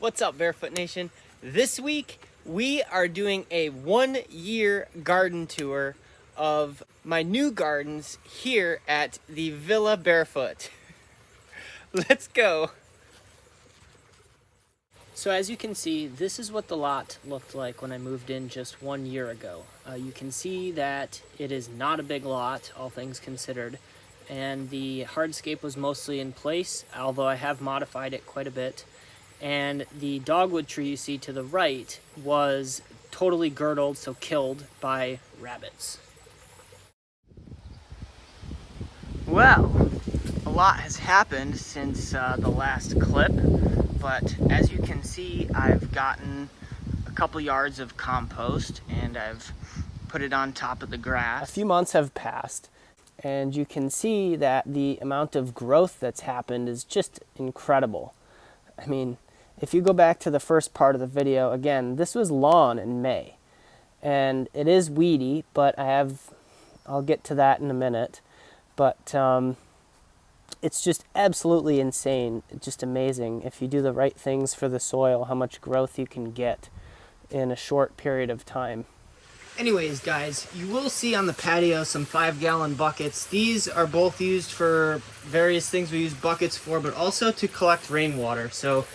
What's up, Barefoot Nation? This week we are doing a 1-year garden tour of my new gardens here at the Villa Barefoot. Let's go. So as you can see, this is what the lot looked like when I moved in just 1 year ago. You can see that it is not a big lot, all things considered, and the hardscape was mostly in place, although I have modified it quite a bit. And the dogwood tree you see to the right was totally girdled, so killed by rabbits. Well, a lot has happened since the last clip, but as you can see, I've gotten a couple yards of compost and I've put it on top of the grass. A few months have passed, and you can see that the amount of growth that's happened is just incredible. I mean, if you go back to the first part of the video, again, this was lawn in May, and it is weedy, but I'll get to that in a minute, but it's just absolutely insane, just amazing if you do the right things for the soil, how much growth you can get in a short period of time. Anyways, guys, you will see on the patio some 5-gallon buckets. These are both used for various things we use buckets for, but also to collect rainwater. So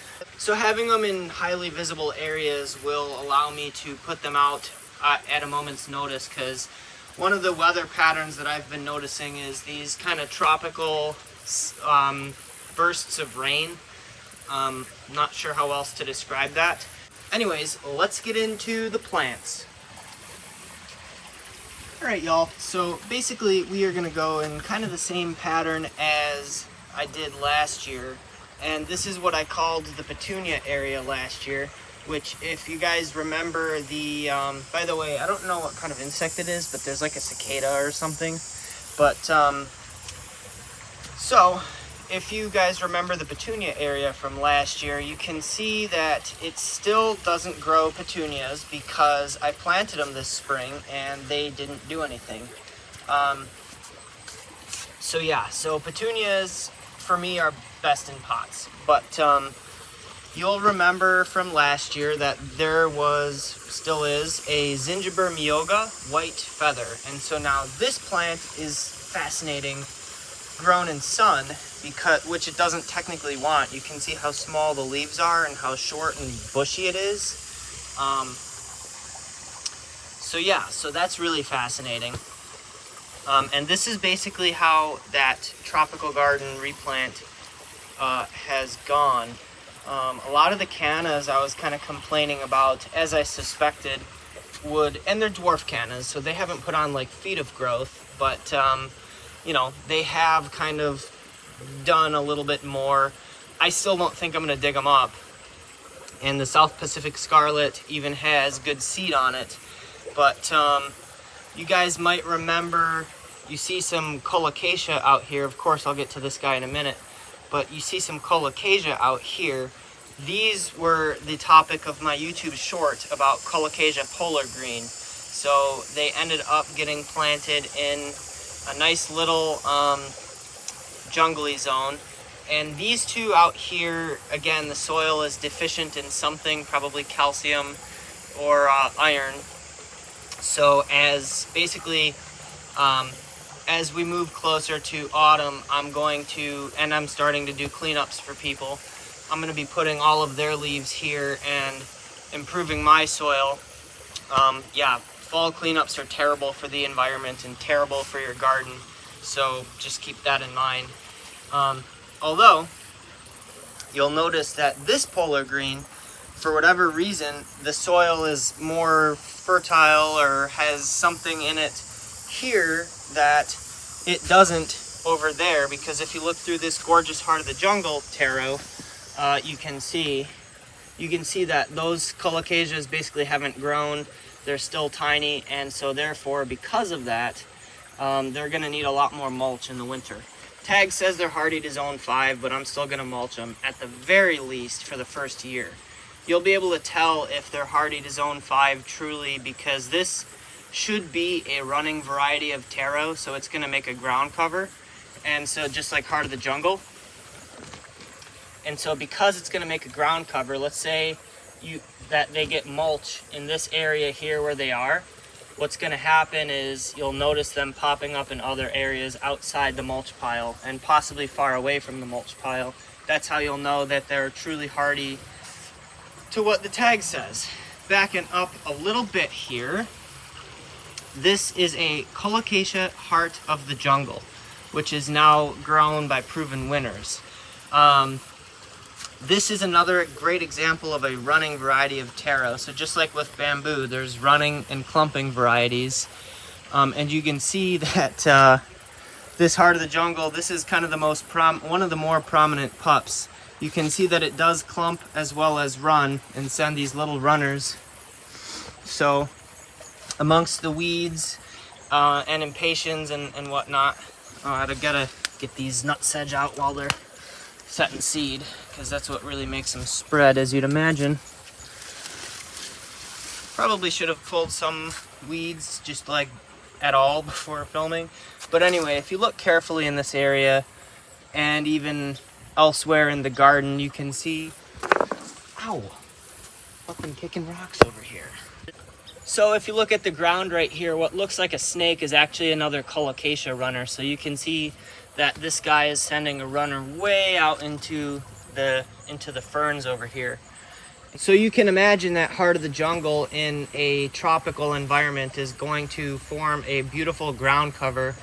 having them in highly visible areas will allow me to put them out at a moment's notice, because one of the weather patterns that I've been noticing is these kind of tropical bursts of rain. Not sure how else to describe that. Anyways, let's get into the plants. Alright, y'all, so basically we are going to go in kind of the same pattern as I did last year, and this is what I called the petunia area last year, which, if you guys remember, by the way, I don't know what kind of insect it is, but there's like a cicada or something, but so if you guys remember the petunia area from last year, you can see that it still doesn't grow petunias because I planted them this spring and they didn't do anything. So petunias for me are best in pots. But you'll remember from last year that there still is a Zingiber myoga white feather. And so now this plant is fascinating, grown in sun, which it doesn't technically want. You can see how small the leaves are and how short and bushy it is. So that's really fascinating. And this is basically how that tropical garden replant has gone. A lot of the cannas I was kind of complaining about, as I suspected, and they're dwarf cannas, so they haven't put on like feet of growth, but they have kind of done a little bit more. I still don't think I'm going to dig them up. And the South Pacific Scarlet even has good seed on it. But you guys might remember, you see some colocasia out here. Of course, I'll get to this guy in a minute. But you see some colocasia out here. These were the topic of my YouTube short about colocasia polar green. So they ended up getting planted in a nice little jungly zone, and these two out here, again, the soil is deficient in something, probably calcium or iron. So as we move closer to autumn, I'm starting to do cleanups for people. I'm going to be putting all of their leaves here and improving my soil. Fall cleanups are terrible for the environment and terrible for your garden, so just keep that in mind. Although, you'll notice that this polar green, for whatever reason, the soil is more fertile or has something in it here that it doesn't over there, because if you look through this gorgeous Heart of the Jungle tarot, you can see that those colocasias basically haven't grown. They're still tiny, and so therefore, because of that, they're going to need a lot more mulch in the winter. Tag says they're hardy to zone 5, but I'm still going to mulch them at the very least for the first year. You'll be able to tell if they're hardy to zone 5 truly, because this should be a running variety of taro, so it's going to make a ground cover. And so just like Heart of the Jungle. And so because it's going to make a ground cover, let's say that they get mulch in this area here where they are, what's going to happen is you'll notice them popping up in other areas outside the mulch pile and possibly far away from the mulch pile. That's how you'll know that they're truly hardy to what the tag says. Backing up a little bit here, this is a Colocasia Heart of the Jungle, which is now grown by proven winners. This is another great example of a running variety of taro. So just like with bamboo, there's running and clumping varieties. And you can see that this Heart of the Jungle, this is kind of the most one of the more prominent pups. You can see that it does clump as well as run and send these little runners. So amongst the weeds and impatiens and whatnot, I've got to get these nutsedge out while they're setting seed, because that's what really makes them spread, as you'd imagine. Probably should have pulled some weeds just like at all before filming. But anyway, if you look carefully in this area and even elsewhere in the garden, you can see, ow, fucking kicking rocks over here. So if you look at the ground right here, what looks like a snake is actually another Colocasia runner. So you can see that this guy is sending a runner way out into the ferns over here. So you can imagine that Heart of the Jungle in a tropical environment is going to form a beautiful ground cover,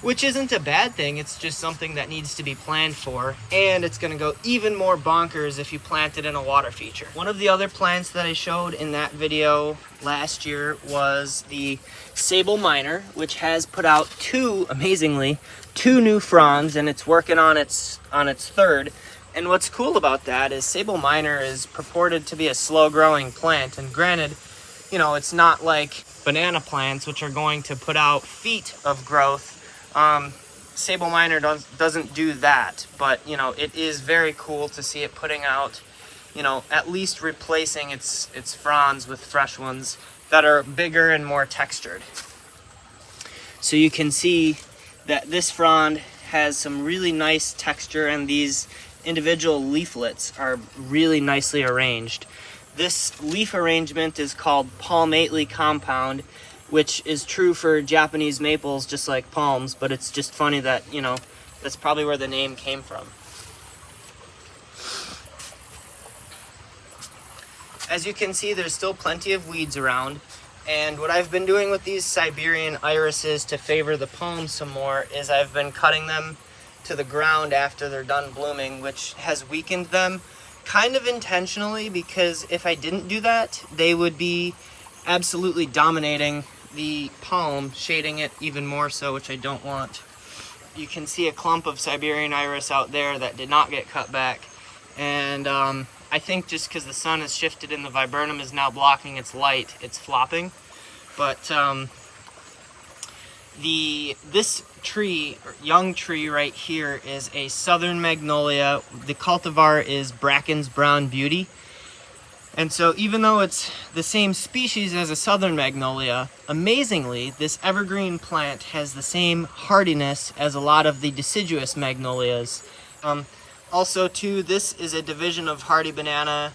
which isn't a bad thing. It's just something that needs to be planned for, and it's going to go even more bonkers if you plant it in a water feature. One of the other plants that I showed in that video last year was the Sable Minor, which has put out amazingly two new fronds, and it's working on its third. And what's cool about that is Sable Minor is purported to be a slow-growing plant, and granted, you know, it's not like banana plants, which are going to put out feet of growth. Sable Minor doesn't do that, but, you know, it is very cool to see it putting out, you know, at least replacing its fronds with fresh ones that are bigger and more textured. So you can see that this frond has some really nice texture, and these individual leaflets are really nicely arranged. This leaf arrangement is called palmately compound, which is true for Japanese maples just like palms, but it's just funny that, you know, that's probably where the name came from. As you can see, there's still plenty of weeds around, and what I've been doing with these Siberian irises to favor the palms some more is I've been cutting them to the ground after they're done blooming, which has weakened them kind of intentionally, because if I didn't do that, they would be absolutely dominating the palm, shading it even more so, which I don't want. You can see a clump of Siberian iris out there that did not get cut back, and I think just because the sun has shifted and the viburnum is now blocking its light, it's flopping. But this tree, young tree right here, is a southern magnolia. The cultivar is Bracken's Brown Beauty. And so even though it's the same species as a southern magnolia, amazingly, this evergreen plant has the same hardiness as a lot of the deciduous magnolias. Also, too, this is a division of hardy banana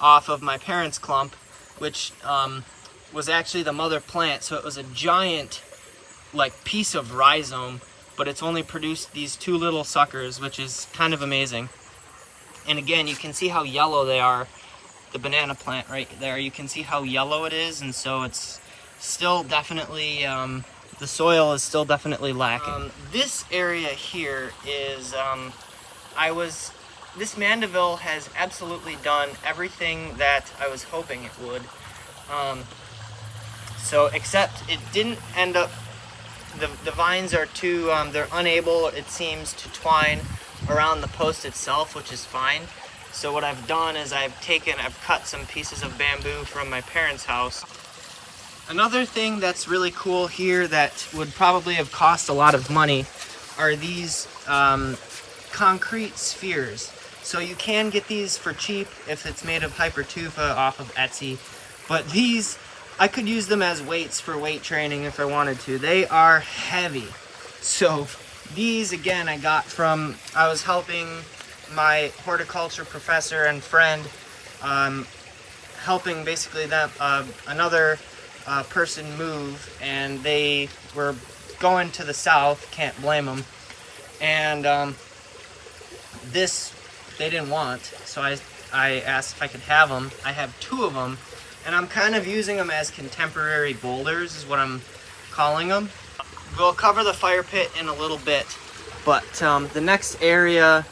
off of my parents' clump, which was actually the mother plant. So it was a giant, like, piece of rhizome, but it's only produced these two little suckers, which is kind of amazing. And again, you can see how yellow they are. The banana plant right there, you can see how yellow it is, and so it's still definitely, the soil is still definitely lacking. This area here is, this Mandeville has absolutely done everything that I was hoping it would. So, except it didn't end up, the vines are too, they're unable, it seems, to twine around the post itself, which is fine. So what I've done is I've cut some pieces of bamboo from my parents' house. Another thing that's really cool here that would probably have cost a lot of money are these concrete spheres. So you can get these for cheap if it's made of hypertufa off of Etsy. But these, I could use them as weights for weight training if I wanted to. They are heavy. So these, again, I got from, I was helping my horticulture professor and friend, helping basically them another person move, and they were going to the south. Can't blame them. And this they didn't want, so I asked if I could have them. I have 2 of them, and I'm kind of using them as contemporary boulders, is what I'm calling them. We'll cover the fire pit in a little bit, but the next area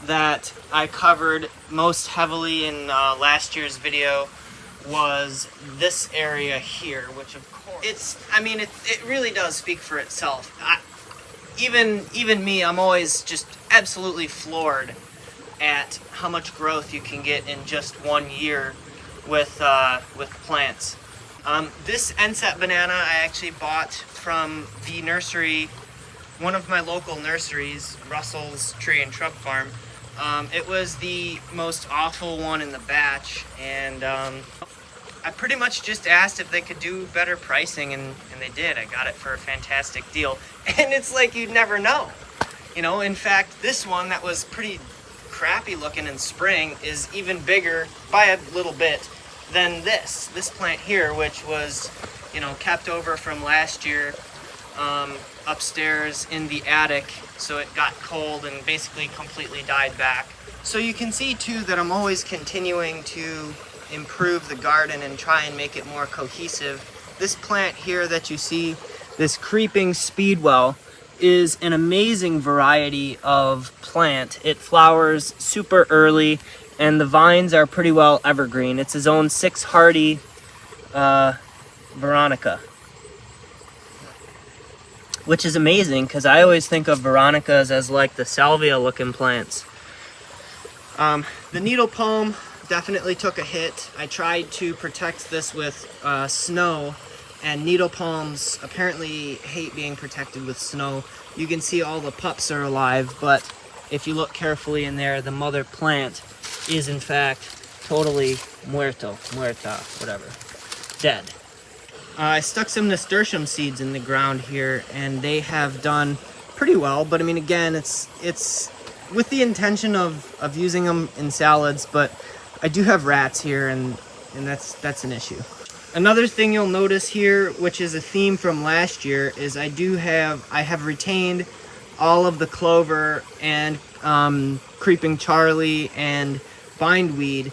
that I covered most heavily in last year's video was this area here, which of course, it really does speak for itself. Even me, I'm always just absolutely floored at how much growth you can get in just 1 year with plants. This Enset banana I actually bought from the nursery, one of my local nurseries, Russell's Tree and Shrub Farm. It was the most awful one in the batch, and I pretty much just asked if they could do better pricing, and they did. I got it for a fantastic deal. And it's like you'd never know. You know, in fact, this one that was pretty crappy looking in spring is even bigger by a little bit than this plant here, which was, you know, kept over from last year upstairs in the attic, so it got cold and basically completely died back. So you can see too that I'm always continuing to improve the garden and try and make it more cohesive. This plant here that you see, this creeping speedwell, is an amazing variety of plant. It flowers super early, and the vines are pretty well evergreen. It's his own 6 hardy Veronica, which is amazing because I always think of Veronicas as like the salvia looking plants. The needle palm definitely took a hit. I tried to protect this with snow, and needle palms apparently hate being protected with snow. You can see all the pups are alive, but if you look carefully in there, the mother plant is in fact totally muerta, whatever, dead. I stuck some nasturtium seeds in the ground here, and they have done pretty well, but I mean, again, it's with the intention of using them in salads, but I do have rats here, and that's an issue. Another thing you'll notice here, which is a theme from last year, is I have retained all of the clover and creeping Charlie and bindweed,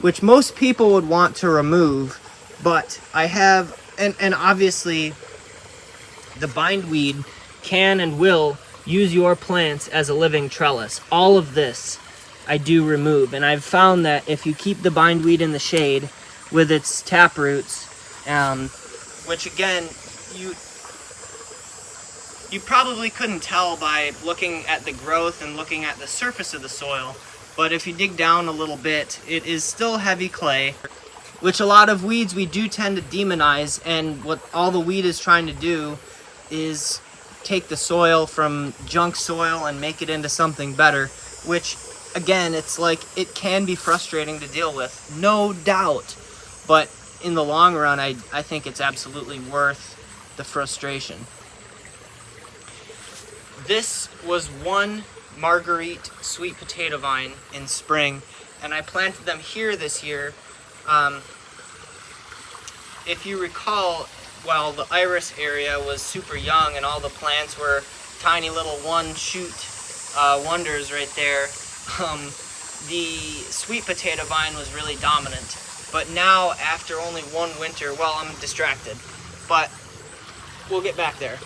which most people would want to remove, but I have, and obviously the bindweed can and will use your plants as a living trellis. All of this I do remove, and I've found that if you keep the bindweed in the shade with its tap roots, which again, you probably couldn't tell by looking at the growth and looking at the surface of the soil, but if you dig down a little bit, it is still heavy clay, which a lot of weeds we do tend to demonize, and what all the weed is trying to do is take the soil from junk soil and make it into something better, which again, it's like, it can be frustrating to deal with, no doubt, but in the long run, I think it's absolutely worth the frustration. This was one Marguerite sweet potato vine in spring, and I planted them here this year. If you recall, while the iris area was super young and all the plants were tiny little one-shoot wonders right there, the sweet potato vine was really dominant. But now, after only one winter, well, I'm distracted, but we'll get back there.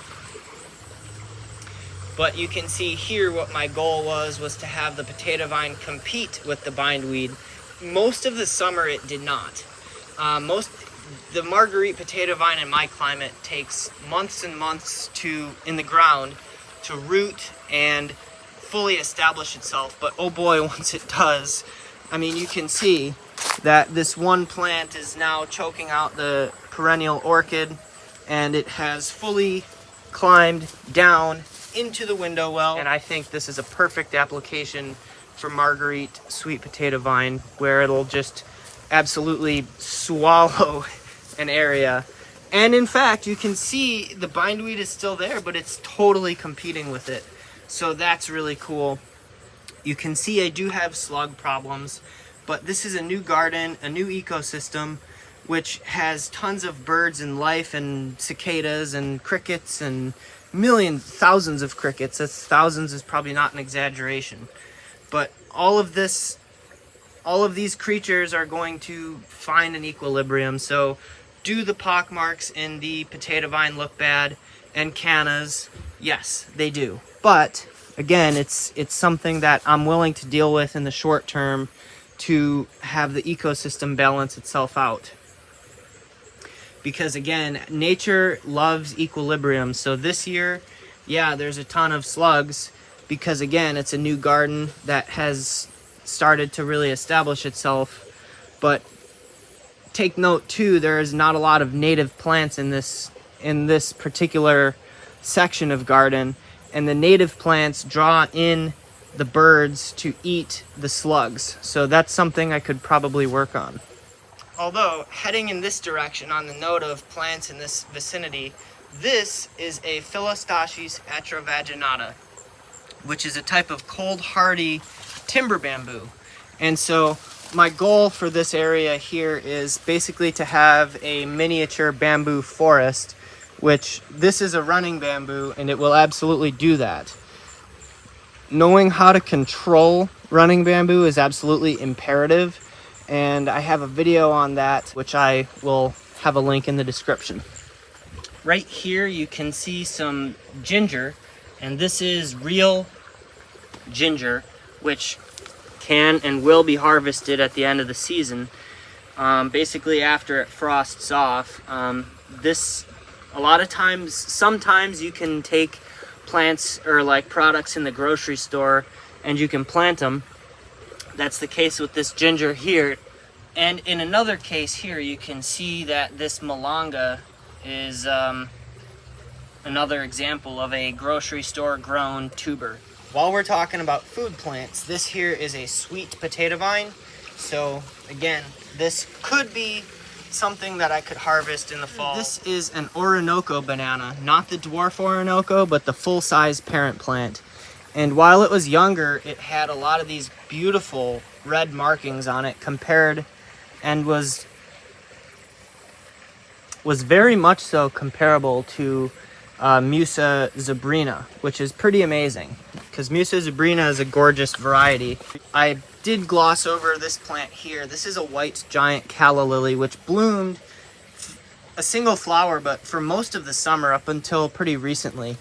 But you can see here what my goal was to have the potato vine compete with the bindweed. Most of the summer it did not. The Marguerite potato vine in my climate takes months and months in the ground to root and fully establish itself, but oh boy, once it does, I mean, you can see that this one plant is now choking out the perennial orchid, and it has fully climbed down into the window well, and I think this is a perfect application for Marguerite sweet potato vine, where it'll just absolutely swallow an area. And in fact, you can see the bindweed is still there, but it's totally competing with it. So that's really cool. You can see I do have slug problems, but this is a new garden, a new ecosystem, which has tons of birds and life and cicadas and crickets and thousands of crickets. That's thousands is probably not an exaggeration. But all of these creatures are going to find an equilibrium. So do the pockmarks in the potato vine look bad and cannas? Yes, they do. But again, it's something that I'm willing to deal with in the short term to have the ecosystem balance itself out. Because again, nature loves equilibrium. So this year, yeah, there's a ton of slugs because again, it's a new garden that has started to really establish itself. But take note too, there is not a lot of native plants in this particular section of garden, and the native plants draw in the birds to eat the slugs. So that's something I could probably work on. Although, heading in this direction on the note of plants in this vicinity, this is a Philostachys atravaginata, which is a type of cold hardy timber bamboo. And so my goal for this area here is basically to have a miniature bamboo forest, which this is a running bamboo and it will absolutely do that. Knowing how to control running bamboo is absolutely imperative, and I have a video on that, which I will have a link in the description. Right here you can see some ginger, and this is real ginger, which can and will be harvested at the end of the season, basically after it frosts off. Sometimes you can take plants or like products in the grocery store and you can plant them. That's the case with this ginger here. And in another case here, you can see that this malanga is another example of a grocery store grown tuber. While we're talking about food plants, this here is a sweet potato vine. So again, this could be something that I could harvest in the fall. This is an Orinoco banana, not the dwarf Orinoco, but the full-size parent plant. And while it was younger, it had a lot of these beautiful red markings on it and was very much so comparable to Musa zebrina, which is pretty amazing because Musa zebrina is a gorgeous variety. I did gloss over this plant here. This is a white giant calla lily, which bloomed a single flower, but for most of the summer up until pretty recently.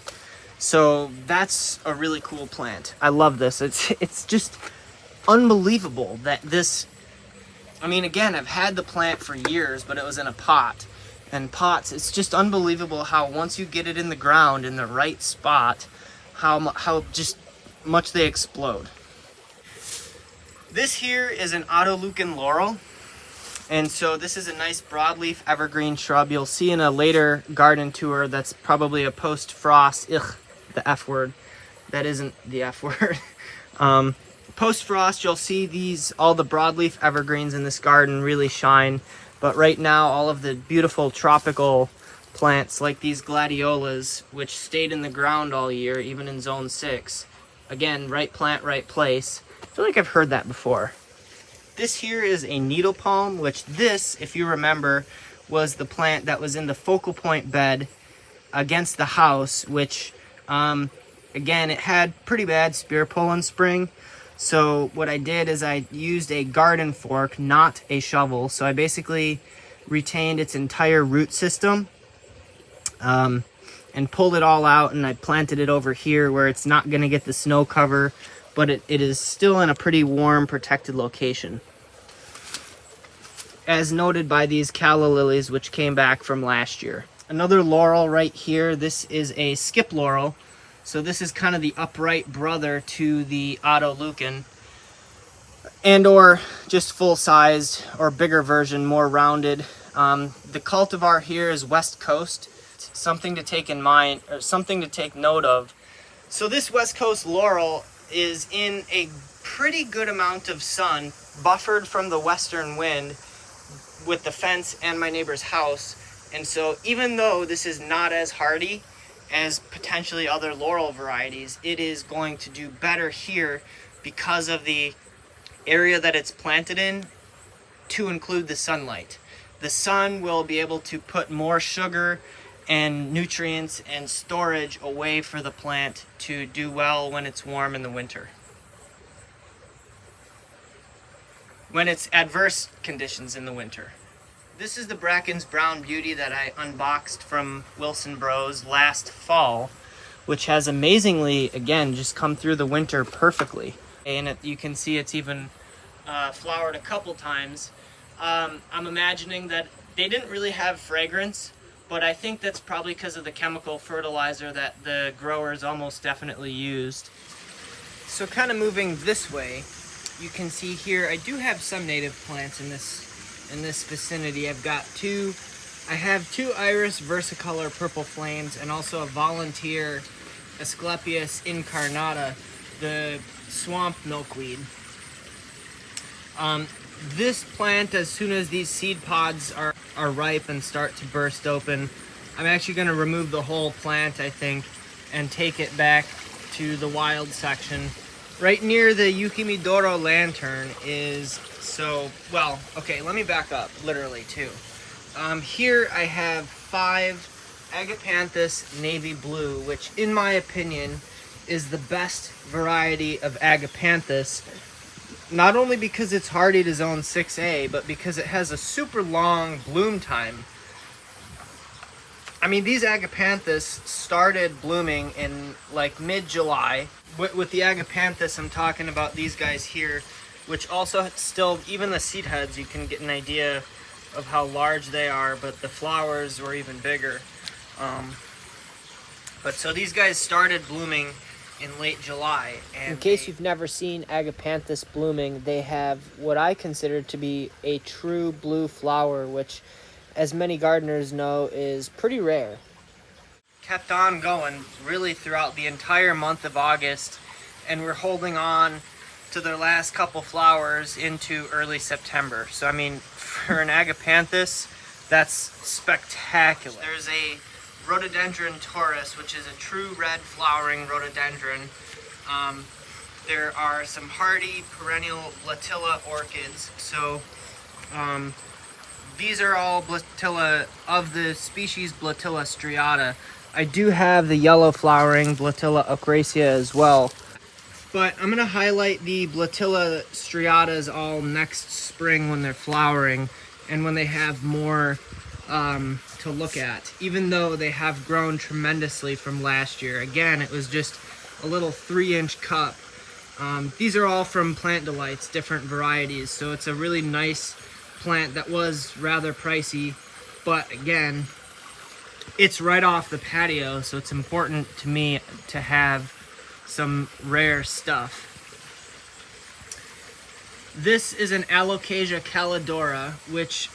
So that's a really cool plant. I love this. It's just unbelievable that this, I mean, again, I've had the plant for years, but it was in a pot. And pots, it's just unbelievable how once you get it in the ground in the right spot, how just much they explode. This here is an autoleucon laurel. And so this is a nice broadleaf evergreen shrub. You'll see in a later garden tour that's probably a post-frost, the F word. That isn't the F word. Post-frost, you'll see all the broadleaf evergreens in this garden really shine. But right now, all of the beautiful tropical plants like these gladiolas, which stayed in the ground all year, even in zone 6. Again, right plant, right place. I feel like I've heard that before. This here is a needle palm, which this, if you remember, was the plant that was in the focal point bed against the house, which, again, it had pretty bad spear pull in spring. So what I did is I used a garden fork, not a shovel. So I basically retained its entire root system and pulled it all out, and I planted it over here where it's not going to get the snow cover, but it is still in a pretty warm, protected location. As noted by these calla lilies, which came back from last year. Another laurel right here. This is a skip laurel. So this is kind of the upright brother to the autoleucon, and or just full-sized or bigger version, more rounded. The cultivar here is West Coast. Something to take in mind, or something to take note of. So this West Coast laurel is in a pretty good amount of sun, buffered from the western wind with the fence and my neighbor's house. And so even though this is not as hardy as potentially other laurel varieties, it is going to do better here because of the area that it's planted in, to include the sunlight. The sun will be able to put more sugar and nutrients and storage away for the plant to do well when it's warm in the winter. When it's adverse conditions in the winter. This is the Bracken's Brown Beauty that I unboxed from Wilson Bros last fall, which has amazingly, again, just come through the winter perfectly. And you can see it's even flowered a couple times. I'm imagining that they didn't really have fragrance, but I think that's probably because of the chemical fertilizer that the growers almost definitely used. So kind of moving this way, you can see here I do have some native plants in this vicinity. I have two iris versicolor purple flames and also a volunteer Asclepias incarnata, the swamp milkweed. This plant, as soon as these seed pods are ripe and start to burst open, I'm actually going to remove the whole plant, I think, and take it back to the wild section. Right near the Yukimidoro lantern is, let me back up, literally, too. Here I have 5 Agapanthus navy blue, which, in my opinion, is the best variety of Agapanthus. Not only because it's hardy to zone 6A, but because it has a super long bloom time. I mean, these Agapanthus started blooming in like mid-July. With the Agapanthus, I'm talking about these guys here, which also still, even the seed heads, you can get an idea of how large they are, but the flowers were even bigger. So these guys started blooming in late July. And in case you've never seen Agapanthus blooming, they have what I consider to be a true blue flower, which, as many gardeners know, is pretty rare. Kept on going really throughout the entire month of August, and we're holding on to their last couple flowers into early September. So I mean, for an Agapanthus, that's spectacular. There's a Rhododendron taurus, which is a true red flowering rhododendron. There are some hardy perennial Blatilla orchids. So these are all Blatilla of the species Blatilla striata. I do have the yellow flowering Blatilla ocracea as well. But I'm going to highlight the Blatilla striatas all next spring when they're flowering and when they have more to look at, even though they have grown tremendously from last year. Again, it was just a little 3-inch cup. These are all from Plant Delights, different varieties, so it's a really nice plant that was rather pricey, but again, it's right off the patio, so it's important to me to have some rare stuff. This is an Alocasia calidora, which,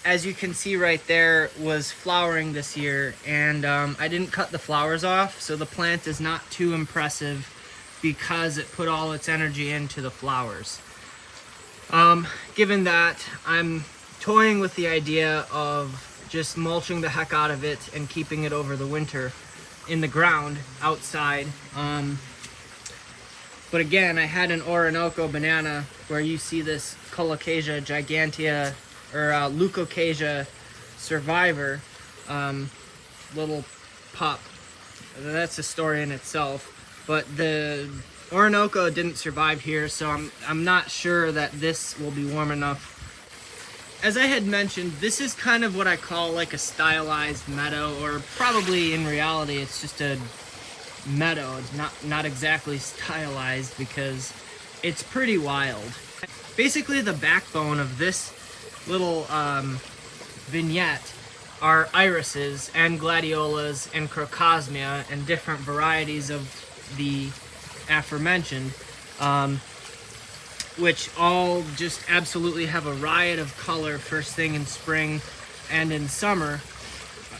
as you can see right there, was flowering this year, and I didn't cut the flowers off, so the plant is not too impressive because it put all its energy into the flowers. Given that, I'm toying with the idea of just mulching the heck out of it and keeping it over the winter in the ground outside. But again, I had an Orinoco banana where you see this Colocasia gigantea, or Leucocasia survivor, little pup. That's a story in itself. But the Orinoco didn't survive here, so I'm not sure that this will be warm enough. As I had mentioned, this is kind of what I call like a stylized meadow, or probably in reality it's just a meadow. It's not exactly stylized because it's pretty wild. Basically, the backbone of this little vignette are irises and gladiolas and crocosmia and different varieties of the aforementioned, which all just absolutely have a riot of color first thing in spring and in summer,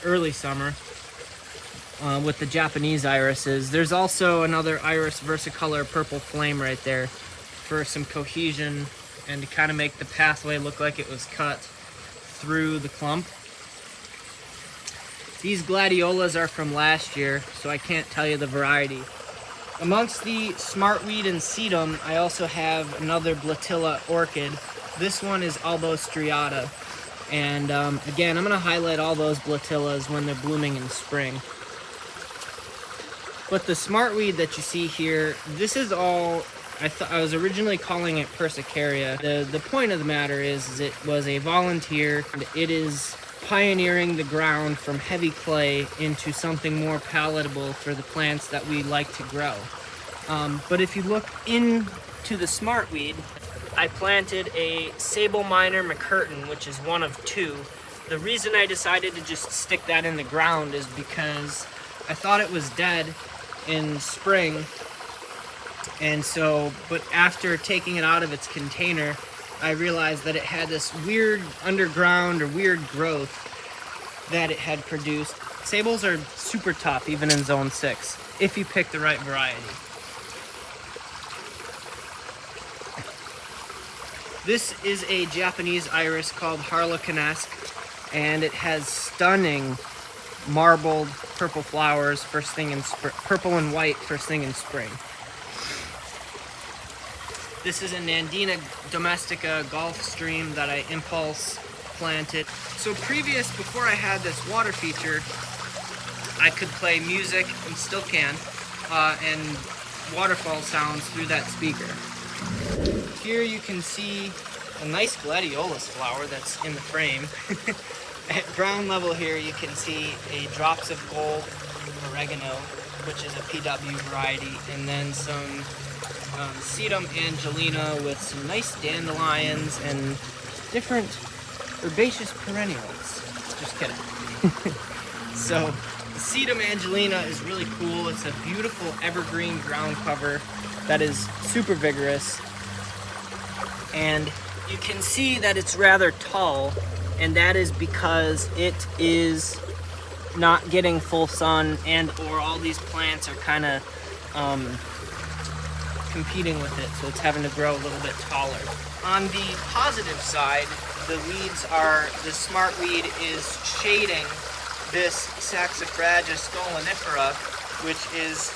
early summer, with the Japanese irises. There's also another iris versicolor purple flame right there for some cohesion and to kind of make the pathway look like it was cut through the clump. These gladiolas are from last year, so I can't tell you the variety. Amongst the smartweed and sedum, I also have another Blatilla orchid. This one is Albo striata. And again, I'm going to highlight all those Blatillas when they're blooming in spring. But the smartweed that you see here, this is all, I was originally calling it Persicaria. The point of the matter is it was a volunteer, and it is pioneering the ground from heavy clay into something more palatable for the plants that we like to grow. But if you look into the smartweed, I planted a Sable Minor McCurtain, which is one of two. The reason I decided to just stick that in the ground is because I thought it was dead in spring, and so, but after taking it out of its container, I realized that it had this weird underground or weird growth that it had produced. Sables are super tough, even in zone 6, if you pick the right variety. This is a Japanese iris called Harlequinesque, and it has stunning marbled purple flowers first thing in spring, purple and white first thing in spring. This is a Nandina domestica Gulfstream that I impulse planted. So before I had this water feature, I could play music, and still can, and waterfall sounds through that speaker. Here you can see a nice gladiolus flower that's in the frame. At ground level here, you can see a Drops of Gold oregano, which is a PW variety, and then some sedum angelina with some nice dandelions and different herbaceous perennials. Just kidding. So, the sedum angelina is really cool. It's a beautiful evergreen ground cover that is super vigorous. And you can see that it's rather tall, and that is because it is not getting full sun, and or all these plants are kind of competing with it, so it's having to grow a little bit taller. On the positive side, the smartweed is shading this Saxifraga stolonifera, which is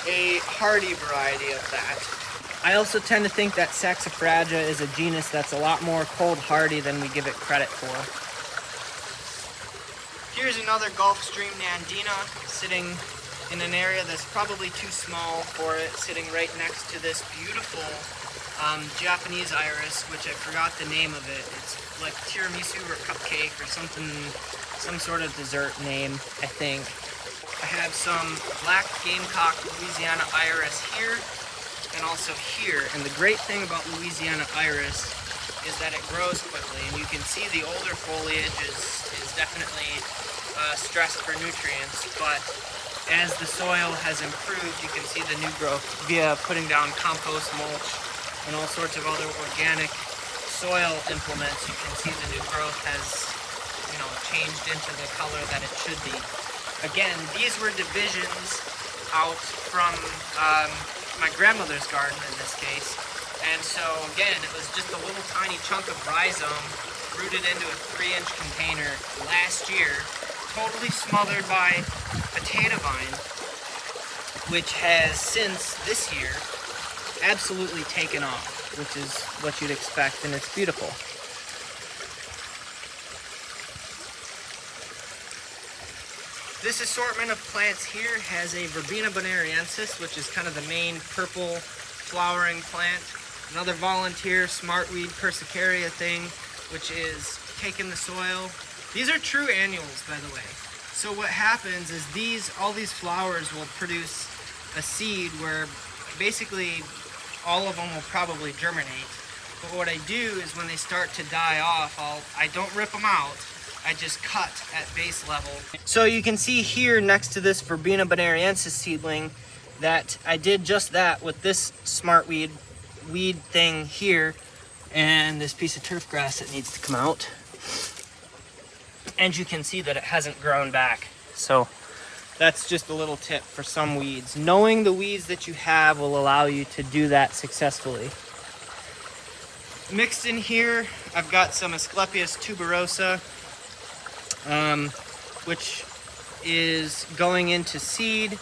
a hardy variety of that. I also tend to think that Saxifraga is a genus that's a lot more cold hardy than we give it credit for. Here's another Gulfstream Nandina sitting in an area that's probably too small for it, sitting right next to this beautiful Japanese iris, which I forgot the name of it. It's like tiramisu or cupcake or something, some sort of dessert name, I think. I have some black gamecock Louisiana iris here, and also here. And the great thing about Louisiana iris is that it grows quickly, and you can see the older foliage is definitely stressed for nutrients, but as the soil has improved, you can see the new growth via putting down compost, mulch, and all sorts of other organic soil implements. You can see the new growth has, changed into the color that it should be. Again, these were divisions out from my grandmother's garden in this case, and so again, it was just a little tiny chunk of rhizome rooted into a 3-inch container last year, totally smothered by potato vine, which has since this year absolutely taken off, which is what you'd expect, and it's beautiful. This assortment of plants here has a Verbena bonariensis, which is kind of the main purple flowering plant. Another volunteer smartweed Persicaria thing, which is taking the soil. These are true annuals, by the way. So what happens is all these flowers will produce a seed where basically all of them will probably germinate. But what I do is when they start to die off, I don't rip them out. I just cut at base level. So you can see here next to this Verbena bonariensis seedling that I did just that with this smartweed weed thing here and this piece of turf grass that needs to come out. And you can see that it hasn't grown back. So that's just a little tip for some weeds. Knowing the weeds that you have will allow you to do that successfully. Mixed in here, I've got some Asclepias tuberosa, which is going into seed.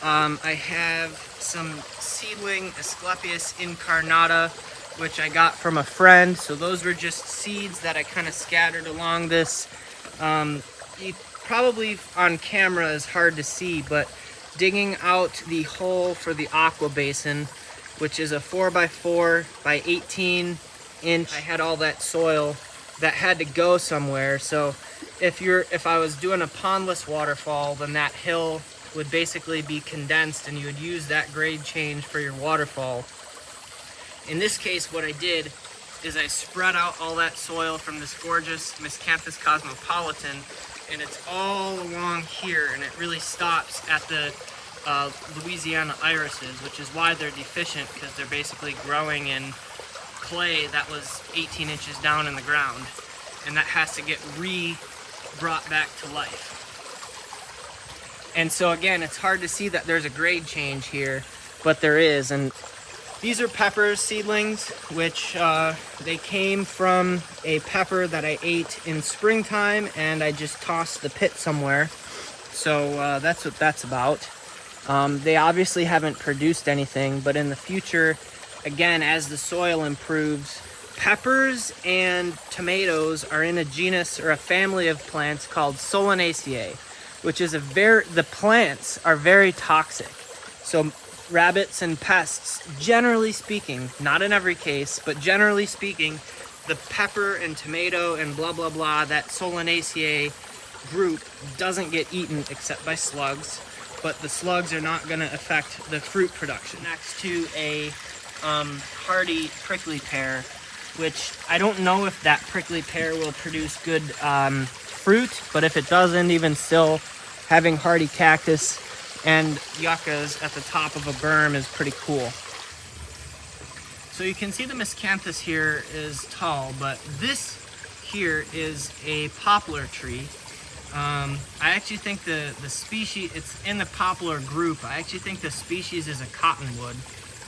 I have some seedling Asclepias incarnata, which I got from a friend. So those were just seeds that I kind of scattered along this. You probably on camera is hard to see, but digging out the hole for the aqua basin, which is a 4x4 by 18 inch, I had all that soil that had to go somewhere. So if I was doing a pondless waterfall, then that hill would basically be condensed and you would use that grade change for your waterfall. In this case, what I did is I spread out all that soil from this gorgeous Miscanthus cosmopolitan, and it's all along here, and it really stops at the Louisiana irises, which is why they're deficient, because they're basically growing in clay that was 18 inches down in the ground, and that has to get brought back to life. And so again, it's hard to see that there's a grade change here, but there is. And these are peppers seedlings, which they came from a pepper that I ate in springtime, and I just tossed the pit somewhere. So that's what that's about. They obviously haven't produced anything, but in the future, again, as the soil improves, peppers and tomatoes are in a genus or a family of plants called Solanaceae, which is the plants are very toxic. So rabbits and pests, generally speaking, not in every case, but generally speaking, the pepper and tomato and blah, blah, blah, that Solanaceae group doesn't get eaten except by slugs, but the slugs are not going to affect the fruit production. Next to a hardy prickly pear, which I don't know if that prickly pear will produce good fruit, but if it doesn't, even still, having hardy cactus and yuccas at the top of a berm is pretty cool. So you can see the Miscanthus here is tall, but this here is a poplar tree. I actually think the species, it's in the poplar group, I actually think the species is a cottonwood.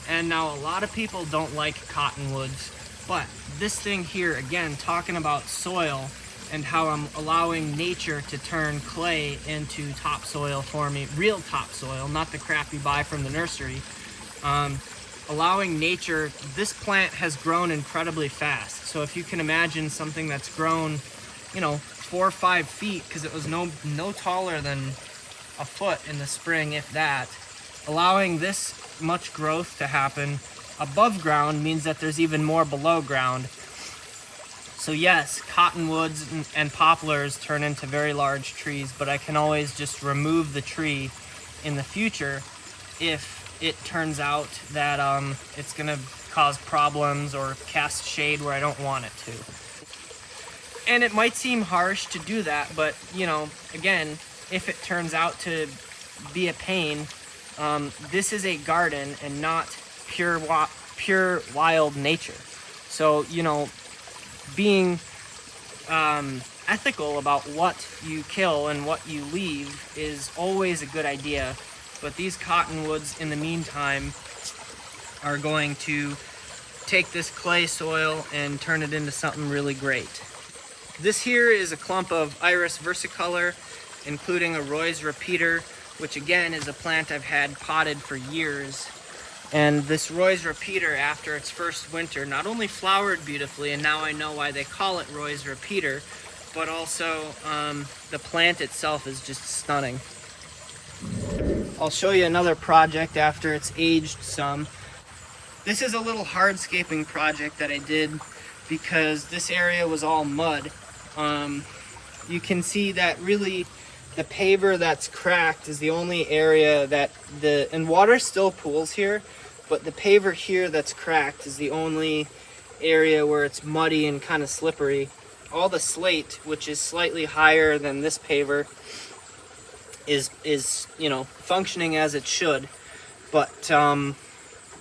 And now a lot of people don't like cottonwoods, but this thing here, again, talking about soil and how I'm allowing nature to turn clay into topsoil for me, real topsoil, not the crap you buy from the nursery. Allowing nature, this plant has grown incredibly fast. So if you can imagine something that's grown, 4 or 5 feet, because it was no taller than a foot in the spring, if that, allowing this much growth to happen above ground means that there's even more below ground. So yes, cottonwoods and poplars turn into very large trees, but I can always just remove the tree in the future if it turns out that it's going to cause problems or cast shade where I don't want it to. And it might seem harsh to do that, but again, if it turns out to be a pain, this is a garden and not pure wild nature. So being ethical about what you kill and what you leave is always a good idea, but these cottonwoods in the meantime are going to take this clay soil and turn it into something really great. This here is a clump of Iris versicolor, including a Roy's repeater, which again is a plant I've had potted for years. And this Roy's repeater, after its first winter, not only flowered beautifully, and now I know why they call it Roy's repeater, but also the plant itself is just stunning. I'll show you another project after it's aged some. This is a little hardscaping project that I did because this area was all mud. You can see that really the paver that's cracked is the only area that and water still pools here, but the paver here that's cracked is the only area where it's muddy and kind of slippery. All the slate, which is slightly higher than this paver, is functioning as it should, but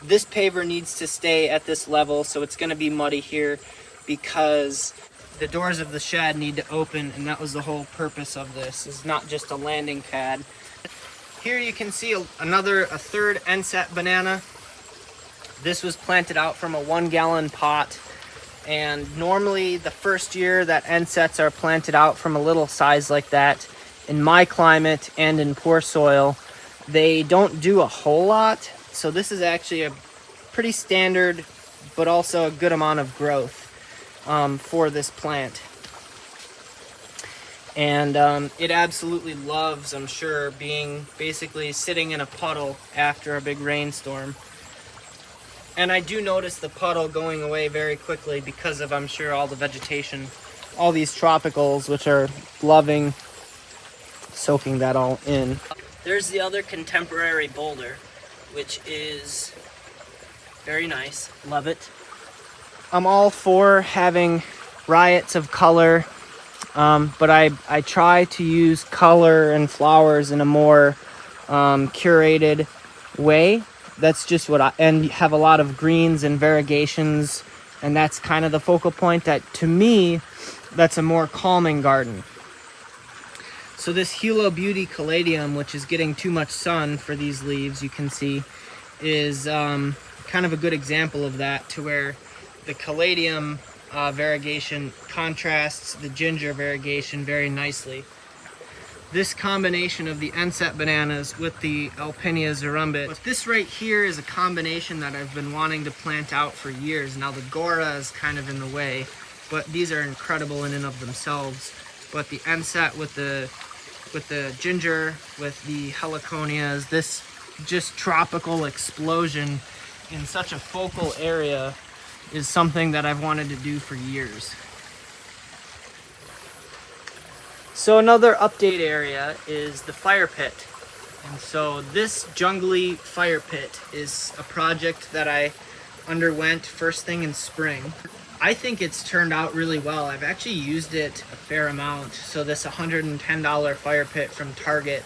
this paver needs to stay at this level, so it's going to be muddy here because the doors of the shed need to open, and that was the whole purpose of this, is not just a landing pad. Here you can see a third Enset banana. This was planted out from a 1-gallon pot, and normally the first year that Ensets are planted out from a little size like that, in my climate and in poor soil, They don't do a whole lot, so this is actually a pretty standard but also a good amount of growth for this plant. And it absolutely loves, I'm sure, being basically sitting in a puddle after a big rainstorm. And I do notice the puddle going away very quickly because of, I'm sure, all the vegetation, all these tropicals, which are loving soaking that all in. There's the other contemporary boulder, which is very nice. Love it. I'm all for having riots of color, but I try to use color and flowers in a more curated way. That's just what and have a lot of greens and variegations, and that's kind of the focal point. That, to me, that's a more calming garden. So this Hilo Beauty Caladium, which is getting too much sun for these leaves, you can see, is kind of a good example of that, to where the Caladium variegation contrasts the ginger variegation very nicely. This combination of the Enset bananas with the Alpinia Zerumbit. But this right here is a combination that I've been wanting to plant out for years. Now the Gora is kind of in the way, but these are incredible in and of themselves. But the Enset with the ginger, with the Heliconias, this just tropical explosion in such a focal area is something that I've wanted to do for years. So another update area is the fire pit. And so this jungly fire pit is a project that I underwent first thing in spring. I think it's turned out really well. I've actually used it a fair amount. So this $110 fire pit from Target,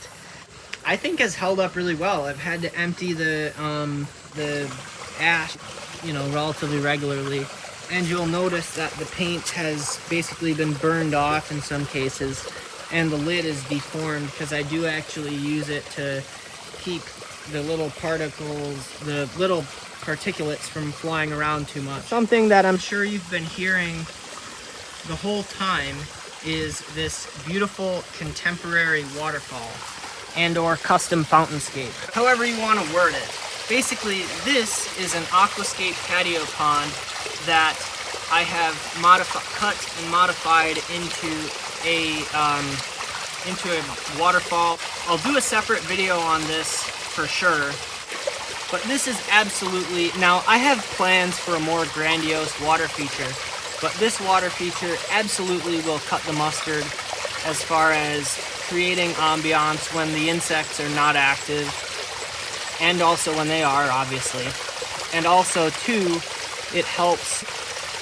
I think, has held up really well. I've had to empty the ash, relatively regularly. And you'll notice that the paint has basically been burned off in some cases, and the lid is deformed because I do actually use it to keep the little particles, the little particulates from flying around too much. Something that I'm sure you've been hearing the whole time is this beautiful contemporary waterfall and or custom fountainscape, however you want to word it. Basically, this is an aquascape patio pond that I have cut and modified into a waterfall. I'll do a separate video on this for sure. But this is absolutely, now I have plans for a more grandiose water feature, but this water feature absolutely will cut the mustard as far as creating ambiance when the insects are not active, and also when they are, obviously. And also, too, it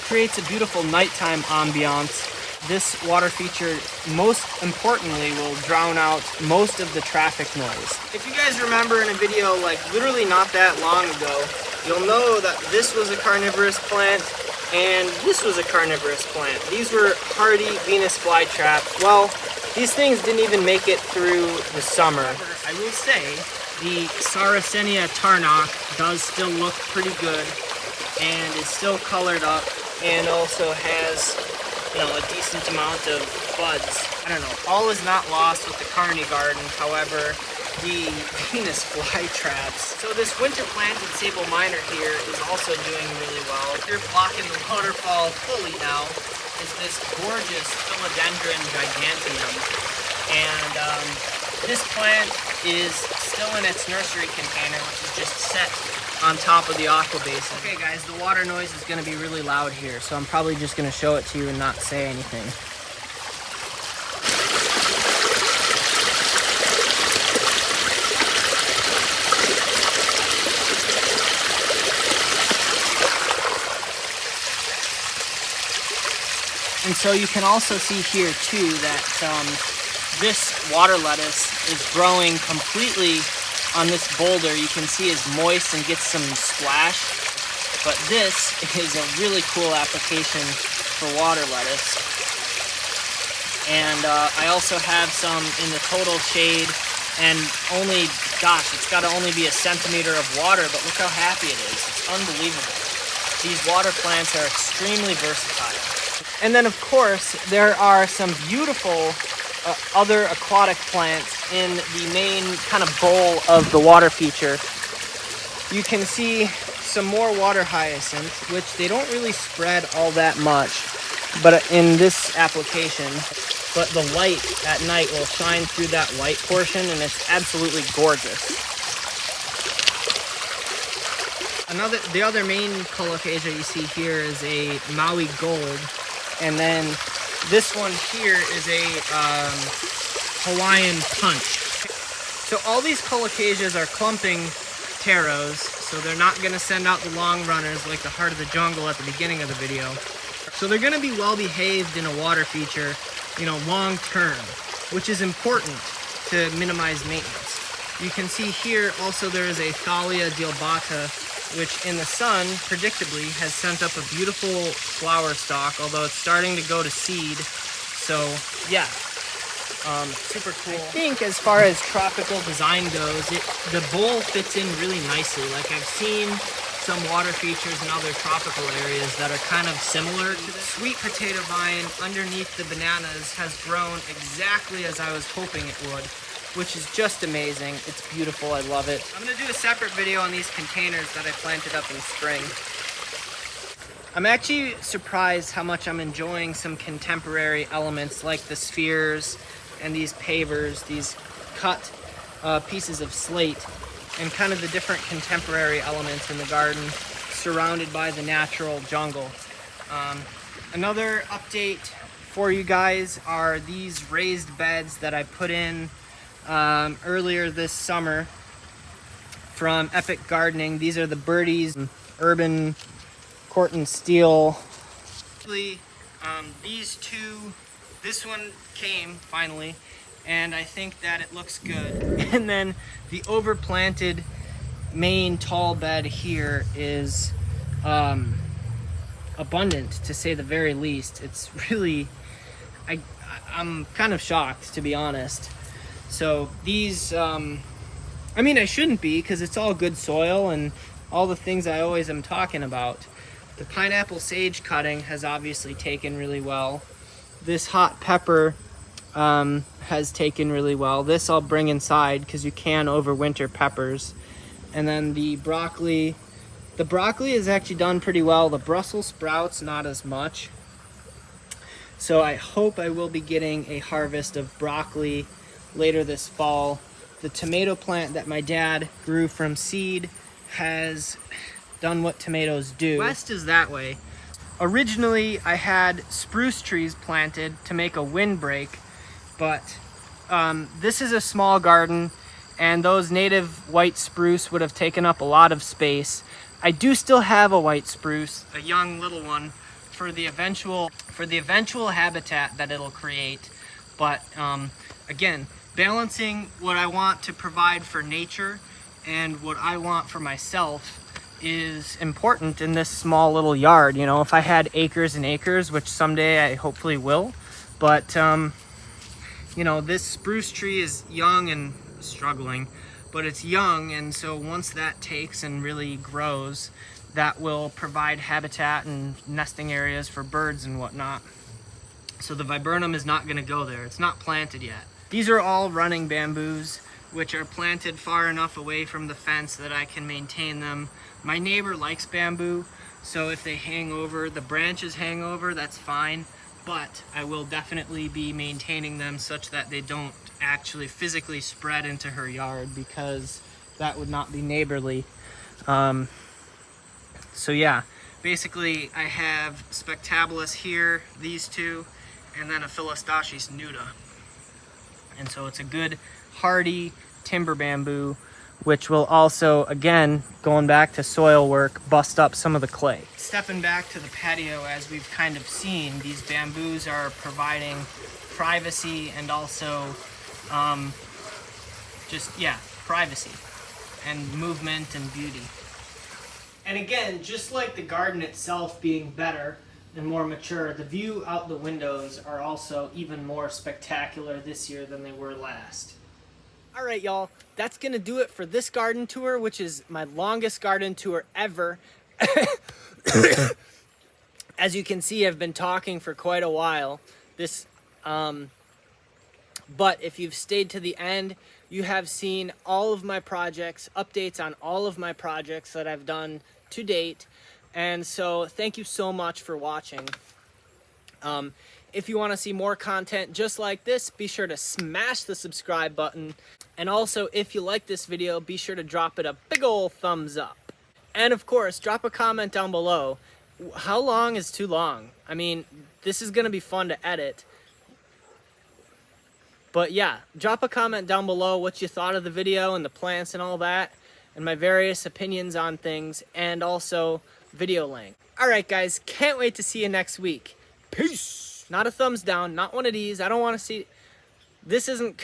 creates a beautiful nighttime ambiance. This water feature, most importantly, will drown out most of the traffic noise. If you guys remember in a video like literally not that long ago, you'll know that this was a carnivorous plant and this was a carnivorous plant. These were hardy Venus flytrap. Well, these things didn't even make it through the summer. I will say the Sarracenia tarnock does still look pretty good and is still colored up and also has, a decent amount of buds. I don't know, all is not lost with the Carney garden. However, the Venus flytraps. So this winter planted sable minor here is also doing really well. Here blocking the waterfall fully now is this gorgeous Philodendron giganteum. And this plant is still in its nursery container, which is just set on top of the aqua basin. Okay guys, the water noise is going to be really loud here, so I'm probably just going to show it to you and not say anything. And so you can also see here too that this water lettuce is growing completely on this boulder. You can see it's moist and gets some splash, but this is a really cool application for water lettuce. And I also have some in the total shade, and only, gosh, it's got to only be a centimeter of water, but look how happy it is. It's unbelievable. These water plants are extremely versatile. And then of course there are some beautiful other aquatic plants in the main kind of bowl of the water feature. You can see some more water hyacinth, which they don't really spread all that much, but in this application, but the light at night will shine through that white portion, and it's absolutely gorgeous. The other main colocasia you see here is a Maui Gold, and then this one here is a Hawaiian Punch. So all these colocasias are clumping taros, so they're not going to send out the long runners like the Heart of the Jungle at the beginning of the video. So they're going to be well behaved in a water feature, you know, long term, which is important to minimize maintenance. You can see here also there is a Thalia dealbata, which in the sun, predictably, has sent up a beautiful flower stalk, although it's starting to go to seed. So, yeah, super cool. I think as far as tropical design goes, the bowl fits in really nicely. Like, I've seen some water features in other tropical areas that are kind of similar to this. Sweet potato vine underneath the bananas has grown exactly as I was hoping it would, which is just amazing. It's beautiful. I love it. I'm going to do a separate video on these containers that I planted up in spring. I'm actually surprised how much I'm enjoying some contemporary elements like the spheres and these pavers, these cut pieces of slate, and kind of the different contemporary elements in the garden surrounded by the natural jungle. Another update for you guys are these raised beds that I put in earlier this summer from Epic Gardening. These are the Birdies Urban Corten Steel. These two, this one came finally, and I think that it looks good. And then the overplanted main tall bed here is abundant, to say the very least. It's really, I'm kind of shocked, to be honest. So these, I mean, I shouldn't be, because it's all good soil and all the things I always am talking about. The pineapple sage cutting has obviously taken really well. This hot pepper has taken really well. This I'll bring inside because you can overwinter peppers. And then the broccoli has actually done pretty well. The Brussels sprouts, not as much. So I hope I will be getting a harvest of broccoli later this fall. The tomato plant that my dad grew from seed has done what tomatoes do. West is that way. Originally, I had spruce trees planted to make a windbreak, but this is a small garden, and those native white spruce would have taken up a lot of space. I do still have a white spruce, a young little one, for the eventual habitat that it'll create. But again, balancing what I want to provide for nature and what I want for myself is important in this small little yard. You know, if I had acres and acres, which someday I hopefully will, but you know, this spruce tree is young and struggling, but it's young, and so once that takes and really grows, that will provide habitat and nesting areas for birds and whatnot. So the viburnum is not going to go there. It's not planted yet. These are all running bamboos, which are planted far enough away from the fence that I can maintain them. My neighbor likes bamboo, so if they hang over, the branches hang over, that's fine, but I will definitely be maintaining them such that they don't actually physically spread into her yard, because that would not be neighborly. So yeah, basically I have Spectabilis here, these two, and then a Philostachys nuda. And so it's a good hardy timber bamboo, which will also, again, going back to soil work, bust up some of the clay. Stepping back to the patio, as we've kind of seen, these bamboos are providing privacy and also privacy and movement and beauty. And again, just like the garden itself being better and more mature, the view out the windows are also even more spectacular this year than they were last. All right, y'all, that's gonna do it for this garden tour, which is my longest garden tour ever. As you can see, I've been talking for quite a while. This But if you've stayed to the end, you have seen all of my projects, updates on all of my projects that I've done to date. And so thank you so much for watching. If you want to see more content just like this, be sure to smash the subscribe button. And also, if you like this video, be sure to drop it a big ol' thumbs up. And of course, drop a comment down below. How long is too long? I mean, this is going to be fun to edit. But yeah, drop a comment down below what you thought of the video and the plants and all that, and my various opinions on things, and also video length. Alright guys, can't wait to see you next week. Peace! Not a thumbs down, not one of these. I don't want to see... This isn't...